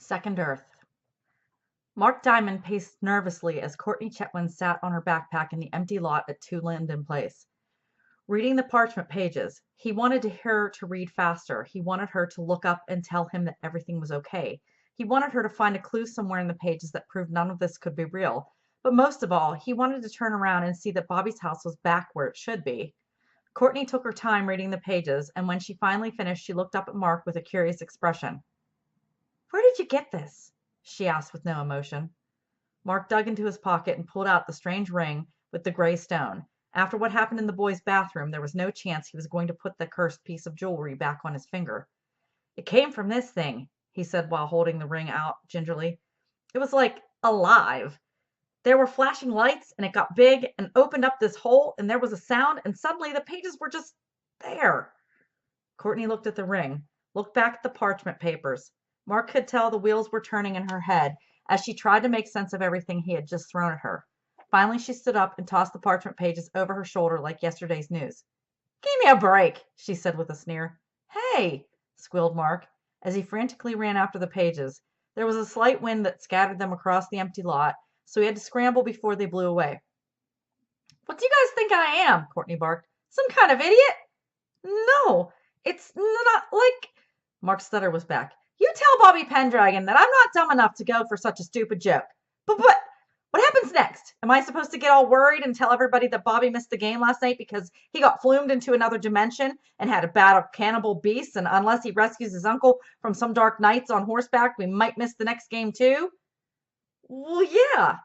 Second Earth. Mark Diamond paced nervously as Courtney Chetwynd sat on her backpack in the empty lot at 2 Linden Place, reading the parchment pages. He wanted her to read faster. He wanted her to look up and tell him that everything was okay. He wanted her to find a clue somewhere in the pages that proved none of this could be real. But most of all, he wanted to turn around and see that Bobby's house was back where it should be. Courtney took her time reading the pages, and when she finally finished, she looked up at Mark with a curious expression. "Where did you get this?" she asked with no emotion. Mark dug into his pocket and pulled out the strange ring with the gray stone. After what happened in the boys' bathroom, there was no chance he was going to put the cursed piece of jewelry back on his finger. "It came from this thing," he said while holding the ring out gingerly. "It was like alive. There were flashing lights, and it got big and opened up this hole, and there was a sound, and suddenly the pages were just there." Courtney looked at the ring, looked back at the parchment papers. Mark could tell the wheels were turning in her head as she tried to make sense of everything he had just thrown at her. Finally, she stood up and tossed the parchment pages over her shoulder like yesterday's news. "Give me a break," she said with a sneer. "Hey!" squealed Mark, as he frantically ran after the pages. There was a slight wind that scattered them across the empty lot, so he had to scramble before they blew away. "What do you guys think I am?" Courtney barked. "Some kind of idiot?" "No, it's not like—" Mark's stutter was back. "You tell Bobby Pendragon that I'm not dumb enough to go for such a stupid joke. But what happens next? Am I supposed to get all worried and tell everybody that Bobby missed the game last night because he got flumed into another dimension and had a battle of cannibal beasts, and unless he rescues his uncle from some dark knights on horseback, we might miss the next game too?" "Well, yeah."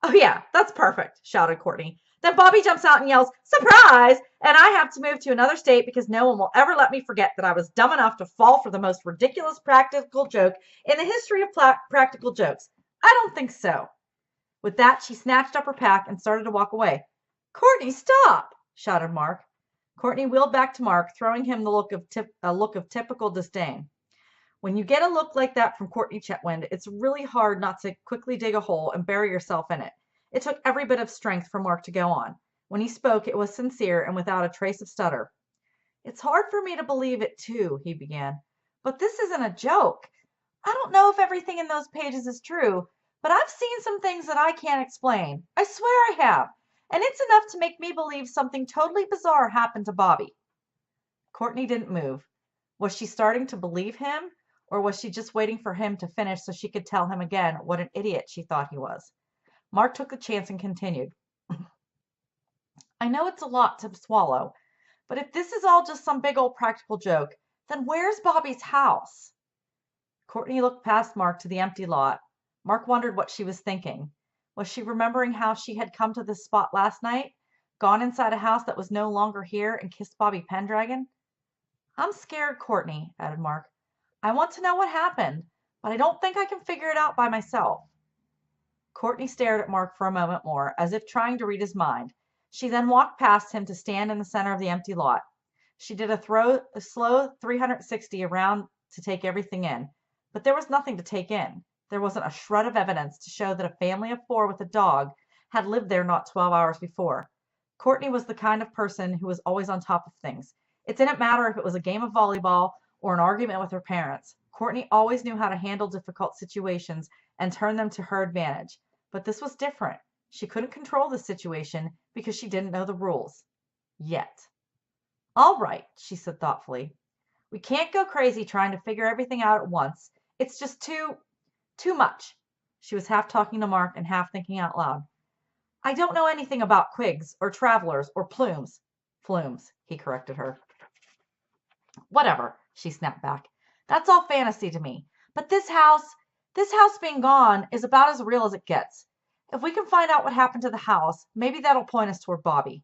"Oh, yeah, that's perfect," shouted Courtney. "Then Bobby jumps out and yells, 'Surprise!' and I have to move to another state because no one will ever let me forget that I was dumb enough to fall for the most ridiculous practical joke in the history of practical jokes. I don't think so." With that, she snatched up her pack and started to walk away. "Courtney, stop!" shouted Mark. Courtney wheeled back to Mark, throwing him a look of typical disdain. When you get a look like that from Courtney Chetwynd, it's really hard not to quickly dig a hole and bury yourself in it. It took every bit of strength for Mark to go on. When he spoke, it was sincere and without a trace of stutter. "It's hard for me to believe it, too," he began. "But this isn't a joke. I don't know if everything in those pages is true, but I've seen some things that I can't explain. I swear I have. And it's enough to make me believe something totally bizarre happened to Bobby." Courtney didn't move. Was she starting to believe him? Or was she just waiting for him to finish so she could tell him again what an idiot she thought he was? Mark took the chance and continued. "I know it's a lot to swallow, but if this is all just some big old practical joke, then where's Bobby's house?" Courtney looked past Mark to the empty lot. Mark wondered what she was thinking. Was she remembering how she had come to this spot last night, gone inside a house that was no longer here, and kissed Bobby Pendragon? "I'm scared, Courtney," added Mark. "I want to know what happened, but I don't think I can figure it out by myself." Courtney stared at Mark for a moment more, as if trying to read his mind. She then walked past him to stand in the center of the empty lot. She did a slow 360 around to take everything in, but there was nothing to take in. There wasn't a shred of evidence to show that a family of 4 with a dog had lived there not 12 hours before. Courtney was the kind of person who was always on top of things. It didn't matter if it was a game of volleyball or an argument with her parents. Courtney always knew how to handle difficult situations and turn them to her advantage. But this was different. She couldn't control the situation because she didn't know the rules. Yet. "All right," she said thoughtfully. "We can't go crazy trying to figure everything out at once. It's just too much." She was half talking to Mark and half thinking out loud. "I don't know anything about quigs or travelers or plumes." "Flumes," he corrected her. "Whatever," she snapped back. "That's all fantasy to me. But this house being gone is about as real as it gets. If we can find out what happened to the house, maybe that'll point us toward Bobby."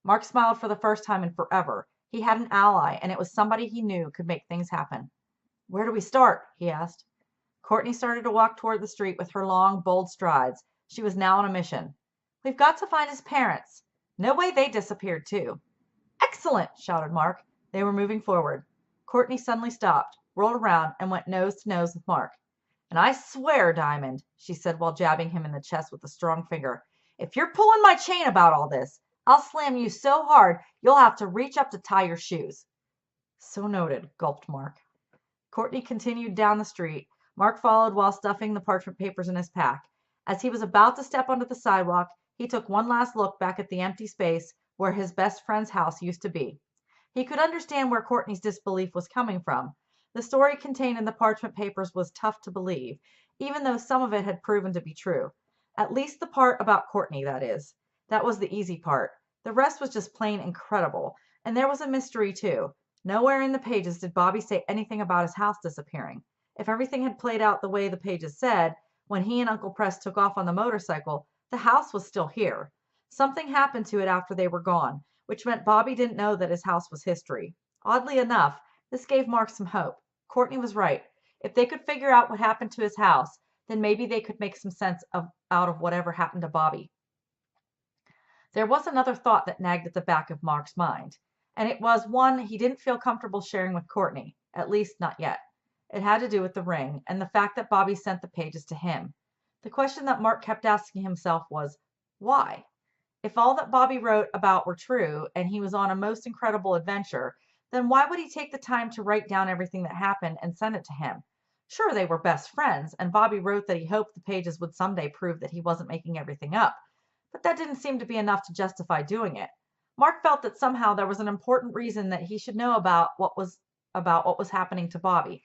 Mark smiled for the first time in forever. He had an ally, and it was somebody he knew could make things happen. "Where do we start?" he asked. Courtney started to walk toward the street with her long, bold strides. She was now on a mission. "We've got to find his parents. No way they disappeared, too." "Excellent!" shouted Mark. They were moving forward. Courtney suddenly stopped, rolled around, and went nose to nose with Mark. "And I swear, Diamond," she said while jabbing him in the chest with a strong finger, "if you're pulling my chain about all this, I'll slam you so hard you'll have to reach up to tie your shoes." "So noted," gulped Mark. Courtney continued down the street, Mark followed while stuffing the parchment papers in his pack. As he was about to step onto the sidewalk, he took one last look back at the empty space where his best friend's house used to be. He could understand where Courtney's disbelief was coming from. The story contained in the parchment papers was tough to believe, even though some of it had proven to be true. At least the part about Courtney, that is. That was the easy part. The rest was just plain incredible. And there was a mystery, too. Nowhere in the pages did Bobby say anything about his house disappearing. If everything had played out the way the pages said, when he and Uncle Press took off on the motorcycle, the house was still here. Something happened to it after they were gone, which meant Bobby didn't know that his house was history. Oddly enough, this gave Mark some hope. Courtney was right. If they could figure out what happened to his house, then maybe they could make some sense out of whatever happened to Bobby. There was another thought that nagged at the back of Mark's mind, and it was one he didn't feel comfortable sharing with Courtney, at least not yet. It had to do with the ring and the fact that Bobby sent the pages to him. The question that Mark kept asking himself was, why? If all that Bobby wrote about were true and he was on a most incredible adventure, then why would he take the time to write down everything that happened and send it to him? Sure, they were best friends, and Bobby wrote that he hoped the pages would someday prove that he wasn't making everything up, but that didn't seem to be enough to justify doing it. Mark felt that somehow there was an important reason that he should know about what was happening to Bobby.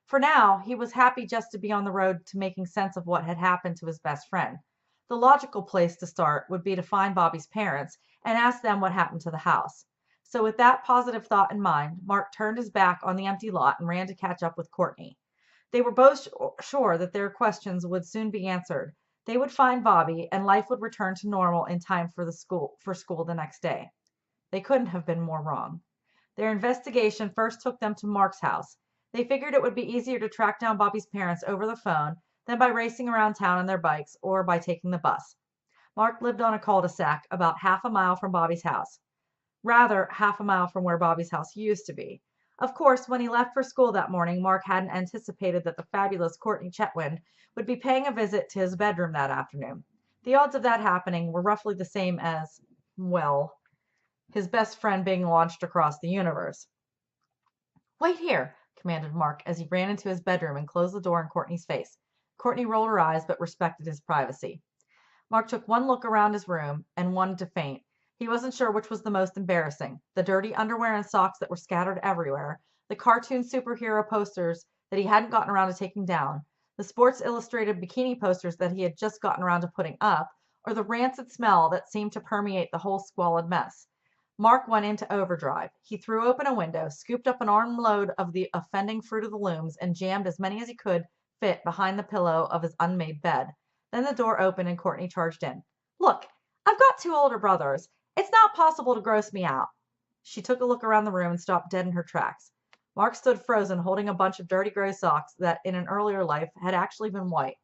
For now, he was happy just to be on the road to making sense of what had happened to his best friend. The logical place to start would be to find Bobby's parents and ask them what happened to the house. So with that positive thought in mind, Mark turned his back on the empty lot and ran to catch up with Courtney. They were both sure that their questions would soon be answered. They would find Bobby, and life would return to normal in time for school the next day. They couldn't have been more wrong. Their investigation first took them to Mark's house. They figured it would be easier to track down Bobby's parents over the phone than by racing around town on their bikes or by taking the bus. Mark lived on a cul-de-sac about half a mile from Bobby's house. Rather, half a mile from where Bobby's house used to be. Of course, when he left for school that morning, Mark hadn't anticipated that the fabulous Courtney Chetwynd would be paying a visit to his bedroom that afternoon. The odds of that happening were roughly the same as, well, his best friend being launched across the universe. "Wait here," commanded Mark as he ran into his bedroom and closed the door in Courtney's face. Courtney rolled her eyes but respected his privacy. Mark took one look around his room and wanted to faint. He wasn't sure which was the most embarrassing, the dirty underwear and socks that were scattered everywhere, the cartoon superhero posters that he hadn't gotten around to taking down, the Sports Illustrated bikini posters that he had just gotten around to putting up, or the rancid smell that seemed to permeate the whole squalid mess. Mark went into overdrive. He threw open a window, scooped up an armload of the offending Fruit of the Looms, and jammed as many as he could fit behind the pillow of his unmade bed. Then the door opened and Courtney charged in. "Look, I've got two older brothers. It's not possible to gross me out." She took a look around the room and stopped dead in her tracks. Mark stood frozen, holding a bunch of dirty gray socks that, in an earlier life, had actually been white.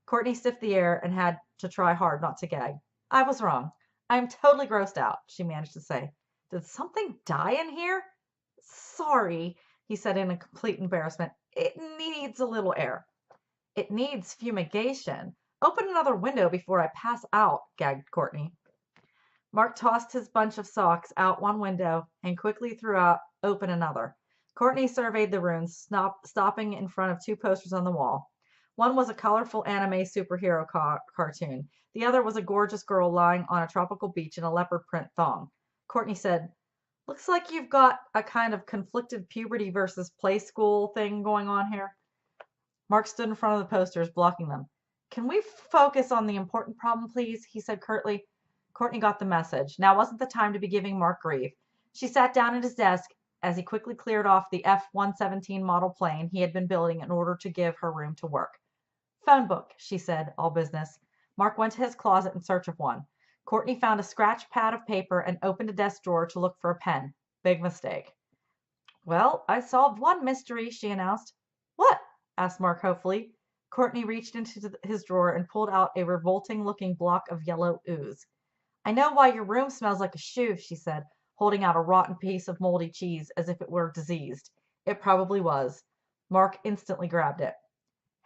Courtney sniffed the air and had to try hard not to gag. "I was wrong. I'm totally grossed out," she managed to say. "Did something die in here?" "Sorry," he said in a complete embarrassment. "It needs a little air." "It needs fumigation. Open another window before I pass out," gagged Courtney. Mark tossed his bunch of socks out one window and quickly threw open another. Courtney surveyed the room, stopping in front of two posters on the wall. One was a colorful anime superhero cartoon. The other was a gorgeous girl lying on a tropical beach in a leopard print thong. Courtney said, "Looks like you've got a kind of conflicted puberty versus play school thing going on here." Mark stood in front of the posters, blocking them. "Can we focus on the important problem, please?" he said curtly. Courtney got the message. Now wasn't the time to be giving Mark grief. She sat down at his desk as he quickly cleared off the F-117 model plane he had been building in order to give her room to work. "Phone book," she said, all business. Mark went to his closet in search of one. Courtney found a scratch pad of paper and opened a desk drawer to look for a pen. Big mistake. "Well, I solved one mystery," she announced. "What?" asked Mark hopefully. Courtney reached into his drawer and pulled out a revolting-looking block of yellow ooze. "I know why your room smells like a shoe," she said, holding out a rotten piece of moldy cheese as if it were diseased. It probably was. Mark instantly grabbed it.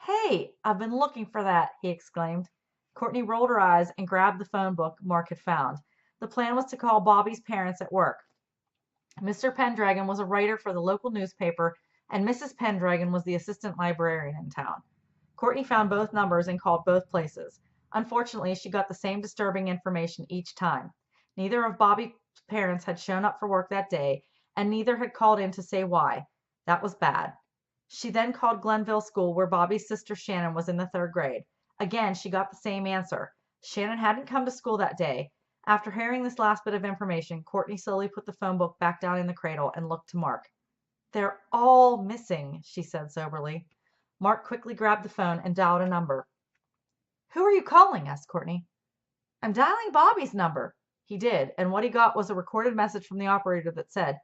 "Hey, I've been looking for that," he exclaimed. Courtney rolled her eyes and grabbed the phone book Mark had found. The plan was to call Bobby's parents at work. Mr. Pendragon was a writer for the local newspaper, and Mrs. Pendragon was the assistant librarian in town. Courtney found both numbers and called both places. Unfortunately, she got the same disturbing information each time. Neither of Bobby's parents had shown up for work that day, and neither had called in to say why. That was bad. She then called Glenville School, where Bobby's sister Shannon was in the 3rd grade. Again, she got the same answer. Shannon hadn't come to school that day. After hearing this last bit of information, Courtney slowly put the phone book back down in the cradle and looked to Mark. "They're all missing," she said soberly. Mark quickly grabbed the phone and dialed a number. "Who are you calling?" asked Courtney. "I'm dialing Bobby's number." He did, and what he got was a recorded message from the operator that said,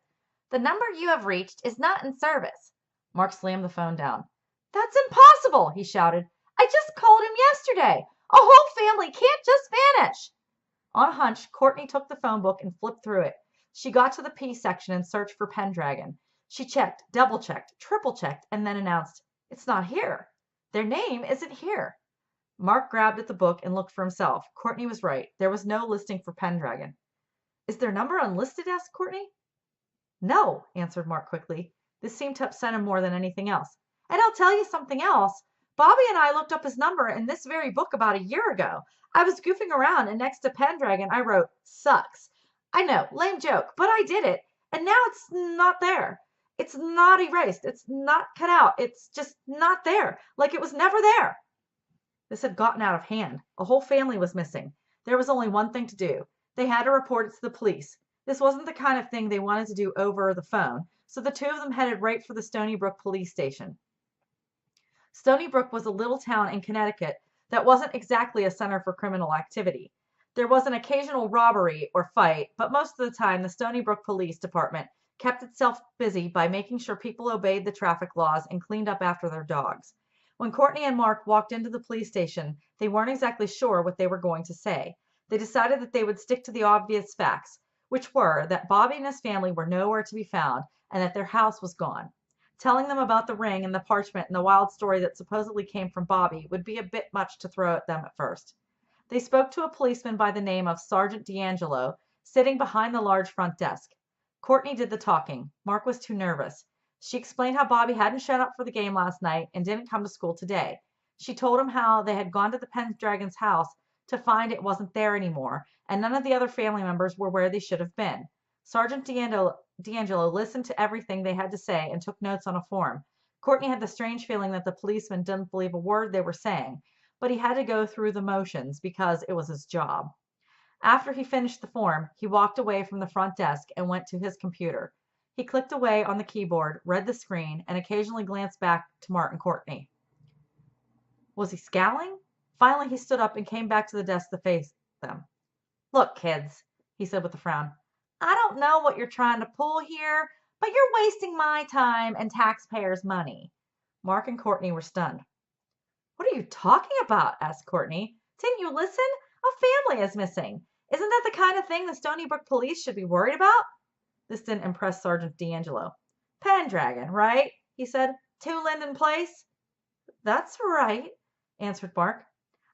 "The number you have reached is not in service." Mark slammed the phone down. "That's impossible!" he shouted. "I just called him yesterday. A whole family can't just vanish." On a hunch, Courtney took the phone book and flipped through it. She got to the P section and searched for Pendragon. She checked, double-checked, triple-checked, and then announced, "It's not here. Their name isn't here." Mark grabbed at the book and looked for himself. Courtney was right. There was no listing for Pendragon. "Is their number unlisted?" asked Courtney. "No," answered Mark quickly. This seemed to upset him more than anything else. "And I'll tell you something else. Bobby and I looked up his number in this very book about a year ago. I was goofing around, and next to Pendragon I wrote, 'Sucks.' I know, lame joke, but I did it, and now it's not there. It's not erased. It's not cut out. It's just not there, like it was never there." This had gotten out of hand. A whole family was missing. There was only one thing to do. They had to report it to the police. This wasn't the kind of thing they wanted to do over the phone, so the two of them headed right for the Stony Brook police station. Stony Brook was a little town in Connecticut that wasn't exactly a center for criminal activity. There was an occasional robbery or fight, but most of the time the Stony Brook Police Department kept itself busy by making sure people obeyed the traffic laws and cleaned up after their dogs. When Courtney and Mark walked into the police station, they weren't exactly sure what they were going to say. They decided that they would stick to the obvious facts, which were that Bobby and his family were nowhere to be found and that their house was gone. Telling them about the ring and the parchment and the wild story that supposedly came from Bobby would be a bit much to throw at them at first. They spoke to a policeman by the name of Sergeant D'Angelo, sitting behind the large front desk. Courtney did the talking. Mark was too nervous. She explained how Bobby hadn't shown up for the game last night and didn't come to school today. She told him how they had gone to the Pendragon's house to find it wasn't there anymore, and none of the other family members were where they should have been. Sergeant D'Angelo listened to everything they had to say and took notes on a form. Courtney had the strange feeling that the policeman didn't believe a word they were saying, but he had to go through the motions because it was his job. After he finished the form, he walked away from the front desk and went to his computer. He clicked away on the keyboard, read the screen, and occasionally glanced back to Mark and Courtney. Was he scowling? Finally, he stood up and came back to the desk to face them. "Look, kids," he said with a frown, "I don't know what you're trying to pull here, but you're wasting my time and taxpayers' money." Mark and Courtney were stunned. "What are you talking about?" asked Courtney. "Didn't you listen? A family is missing. Isn't that the kind of thing the Stony Brook police should be worried about?" This didn't impress Sergeant D'Angelo. "Pendragon, right?" he said. "2 Linden Place?" "That's right," answered Mark.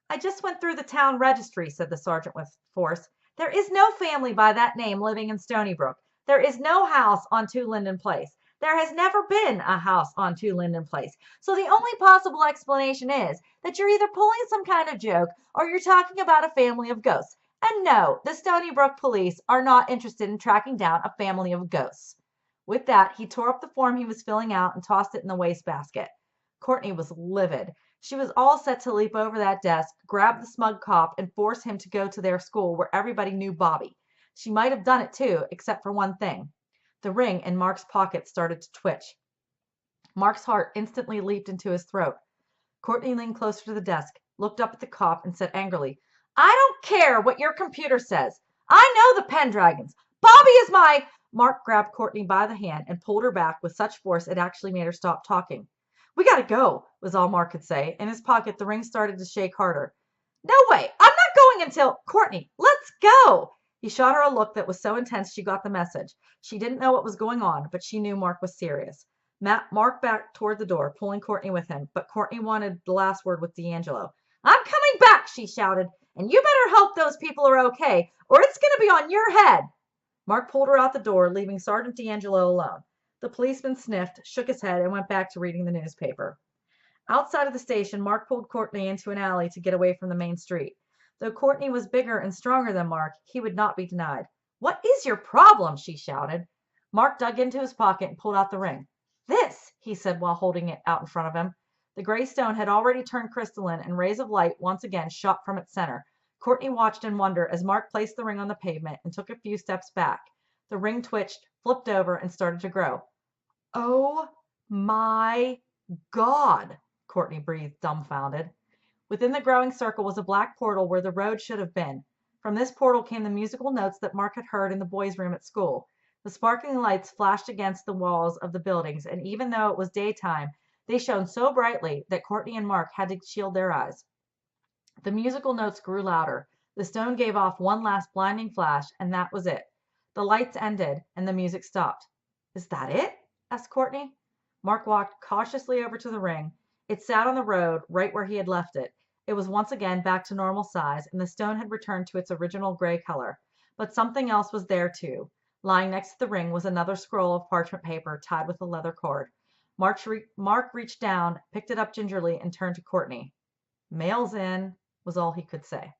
"I just went through the town registry," said the sergeant with force. "There is no family by that name living in Stony Brook. There is no house on 2 Linden Place. There has never been a house on 2 Linden Place. So the only possible explanation is that you're either pulling some kind of joke or you're talking about a family of ghosts. And no, the Stony Brook police are not interested in tracking down a family of ghosts." With that, he tore up the form he was filling out and tossed it in the wastebasket. Courtney was livid. She was all set to leap over that desk, grab the smug cop, and force him to go to their school where everybody knew Bobby. She might have done it too, except for one thing. The ring in Mark's pocket started to twitch. Mark's heart instantly leaped into his throat. Courtney leaned closer to the desk, looked up at the cop, and said angrily, "I don't care what your computer says. I know the Pendragons. Bobby is my—" Mark grabbed Courtney by the hand and pulled her back with such force it actually made her stop talking. "We gotta go," was all Mark could say. In his pocket, the ring started to shake harder. "No way! I'm not going until—" "Courtney, let's go!" He shot her a look that was so intense she got the message. She didn't know what was going on, but she knew Mark was serious. Mark backed toward the door, pulling Courtney with him, but Courtney wanted the last word with D'Angelo. "I'm coming back," she shouted, "and you better hope those people are okay, or it's going to be on your head." Mark pulled her out the door, leaving Sergeant D'Angelo alone. The policeman sniffed, shook his head, and went back to reading the newspaper. Outside of the station, Mark pulled Courtney into an alley to get away from the main street. Though Courtney was bigger and stronger than Mark, he would not be denied. "What is your problem?" she shouted. Mark dug into his pocket and pulled out the ring. "This," he said while holding it out in front of him. The gray stone had already turned crystalline, and rays of light once again shot from its center. Courtney watched in wonder as Mark placed the ring on the pavement and took a few steps back. The ring twitched, flipped over, and started to grow. "Oh my God!" Courtney breathed, dumbfounded. Within the growing circle was a black portal where the road should have been. From this portal came the musical notes that Mark had heard in the boys' room at school. The sparkling lights flashed against the walls of the buildings, and even though it was daytime, they shone so brightly that Courtney and Mark had to shield their eyes. The musical notes grew louder. The stone gave off one last blinding flash, and that was it. The lights ended, and the music stopped. "Is that it?" asked Courtney. Mark walked cautiously over to the ring. It sat on the road, right where he had left it. It was once again back to normal size, and the stone had returned to its original gray color. But something else was there too. Lying next to the ring was another scroll of parchment paper tied with a leather cord. Mark reached down, picked it up gingerly, and turned to Courtney. "Mail's in," was all he could say.